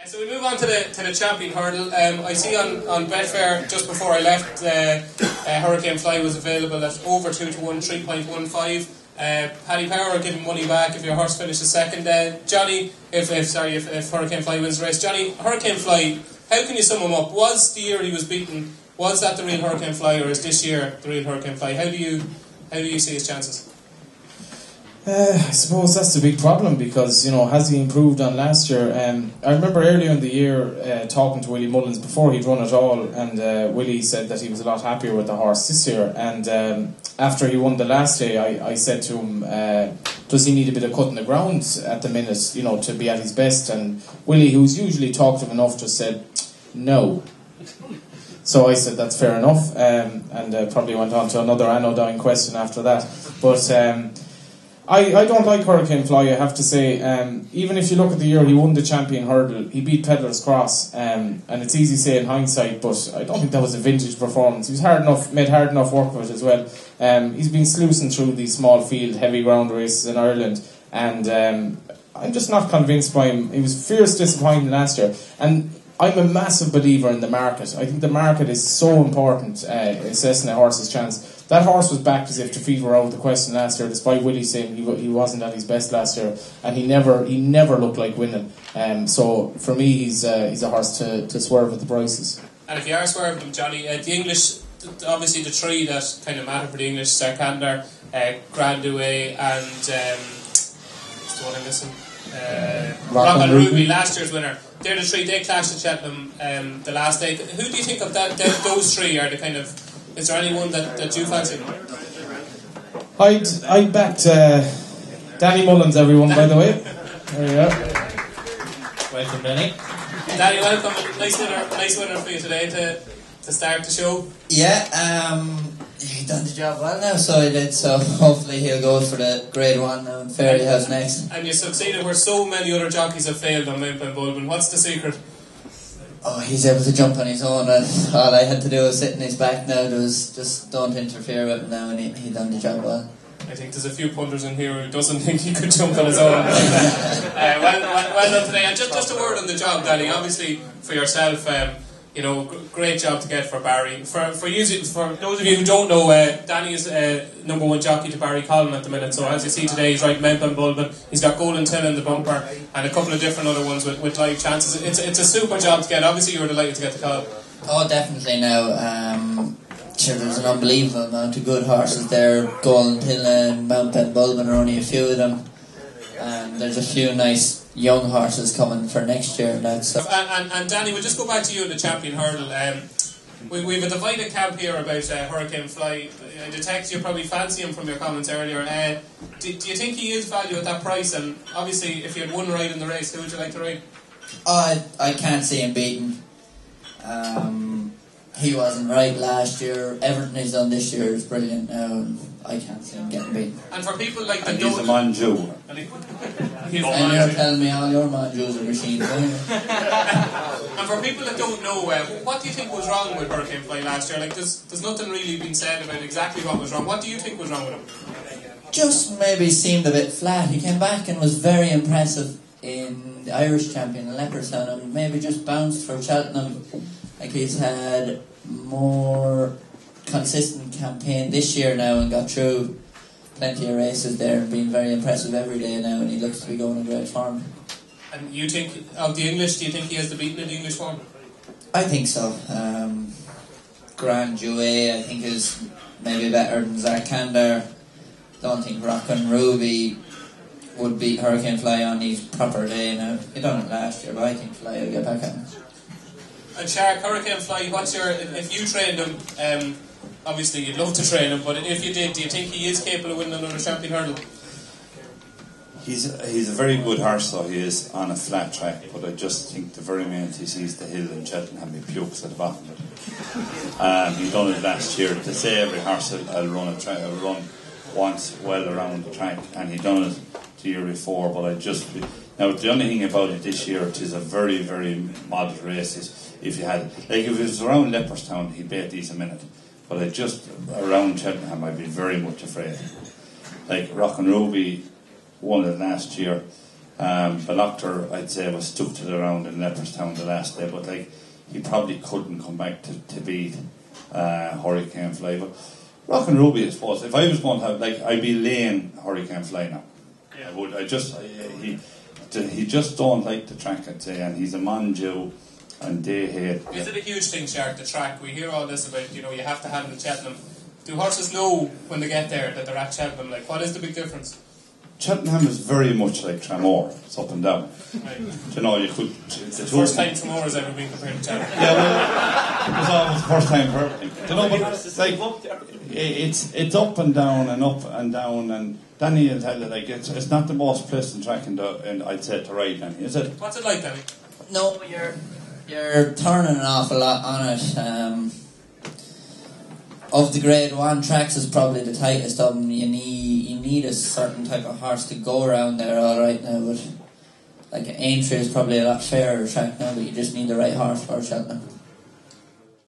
So we move on to the champion hurdle. I see on Betfair just before I left, Hurricane Fly was available at over 2 to 1, 3.15. Paddy Power giving money back if your horse finishes second. Johnny, if Hurricane Fly wins the race, Johnny, Hurricane Fly, how can you sum him up? Was the year he was beaten, was that the real Hurricane Fly, or is this year the real Hurricane Fly? How do you see his chances? I suppose that's the big problem because, has he improved on last year? I remember earlier in the year talking to Willie Mullins before he'd run it all, and Willie said that he was a lot happier with the horse this year. And after he won the last day, I said to him, does he need a bit of cutting the ground at the minute, to be at his best? And Willie, who's usually talkative enough, just said, no. So I said, that's fair enough, and probably went on to another anodyne question after that. But I don't like Hurricane Fly, I have to say. Even if you look at the year he won the champion hurdle, he beat Pedlar's Cross, and it's easy to say in hindsight, but I don't think that was a vintage performance. He was made hard enough work of it as well. He's been sluicing through these small field, heavy ground races in Ireland, and I'm just not convinced by him. He was fierce disappointing last year, and I'm a massive believer in the market. I think the market is so important assessing a horse's chance. That horse was backed as if defeat were out of the question last year, despite Willie saying he wasn't at his best last year, and he never looked like winning. So for me, he's a horse to swerve at the prices. And if you are swerving him, Johnny, the English, obviously the three that kind of matter for the English, Sarkander, Grand Douay, and what's the one I'm missing? Rock and Ruby, last year's winner. They're the three. They clashed at Cheltenham the last day. Who do you think of those three are the kind of? Is there anyone that you fancy? I'd backed Danny Mullins, everyone, by the way. There you go. Welcome, Danny. Danny, welcome. Nice winner for you today to start the show. Yeah, he done the job well now, so he did. So hopefully he'll go for the Grade 1 now in Fairy House next. And you succeeded where so many other jockeys have failed on Mount Boyle. What's the secret? Oh, he's able to jump on his own. All I had to do was sit in his back now. There was just don't interfere with him now, and he done the job well. I think there's a few punters in here who doesn't think he could jump on his own. Well done today. And just a word on the job, Danny. Obviously, for yourself, great job to get for Barry. For those of you who don't know, Danny is number one jockey to Barry Collin at the minute. So as you see today, he's riding Mount Bulbin. He's got Golden Till in the bumper and a couple of different other ones with live chances. It's a super job to get. Obviously, you were delighted to get the call. Oh, definitely now. There's an unbelievable amount of good horses there. Golden Till and Mount Bulbin are only a few of them. And there's a few nice young horses coming for next year and that. So. And Danny, we'll just go back to you in the champion hurdle. We've a divided camp here about Hurricane Fly. I detect you probably fancy him from your comments earlier. Do you think he is value at that price? And obviously, if you had one ride in the race, who would you like to ride? I can't see him beaten. He wasn't right last year. Everything he's done this year is brilliant now. I can't see him getting beaten. And for people like the he's a Manju. And you're telling me all your Manjus are machines. And for people that don't know, what do you think was wrong with Hurricane Fly last year? Like, there's nothing really been said about exactly what was wrong. What do you think was wrong with him? Just maybe seemed a bit flat. He came back and was very impressive in the Irish champion in Leopardstown, and maybe just bounced for Cheltenham. Like, he's had more consistent campaign this year now and got through plenty of races there and been very impressive every day now, and he looks to be going in great form. And you think, of the English, do you think he has the beaten in the English form? I think so. Grand Douay, I think, is maybe better than Sarkander. Don't think Rock and Ruby would beat Hurricane Fly on his proper day now. He done it last year, but I think Fly will get back at him. And Shark, Hurricane Fly, if you trained him, obviously you'd love to train him, but if you did, do you think he is capable of winning another champion hurdle? He's a very good horse, though. He is on a flat track, but I just think the very minute he sees the hill in Cheltenham, he pukes at the bottom of it. He done it last year. To say every horse I'll run once well around the track, and he done it the year before. But now the only thing about it this year, it is a very, very moderate race. If it was around Leopardstown, he'd be at these a minute. But just around Cheltenham, I'd be very much afraid. Like Rock and Ruby won it last year. Baloctor, I'd say, was stuck to the round in Leopardstown the last day, but like he probably couldn't come back to beat Hurricane Fly. But Rock and Ruby, I suppose, if I was going to have, like, I'd be laying Hurricane Fly now. Yeah. I would. He just don't like the track, I'd say, and he's a man Jew, and they hate. Is it a huge thing, Shark, the track? We hear all this about, you have to handle Cheltenham. Do horses know when they get there that they're at Cheltenham? Like, what is the big difference? Cheltenham is very much like Tramore. It's up and down. Right. You could. It's the first time Tramore has ever been compared to Cheltenham. Yeah, well, it was almost the first time for everything. But like, it's up and down and up and down, and Danny will tell you, like, it's not the most pleasant track in I'd say, to ride, Danny, is it? What's it like, Danny? No, you're turning an awful lot on it. Of the Grade 1 tracks is probably the tightest of them. You need a certain type of horse to go around there alright now, but like Aintree is probably a lot fairer track now, but you just need the right horse for Cheltenham.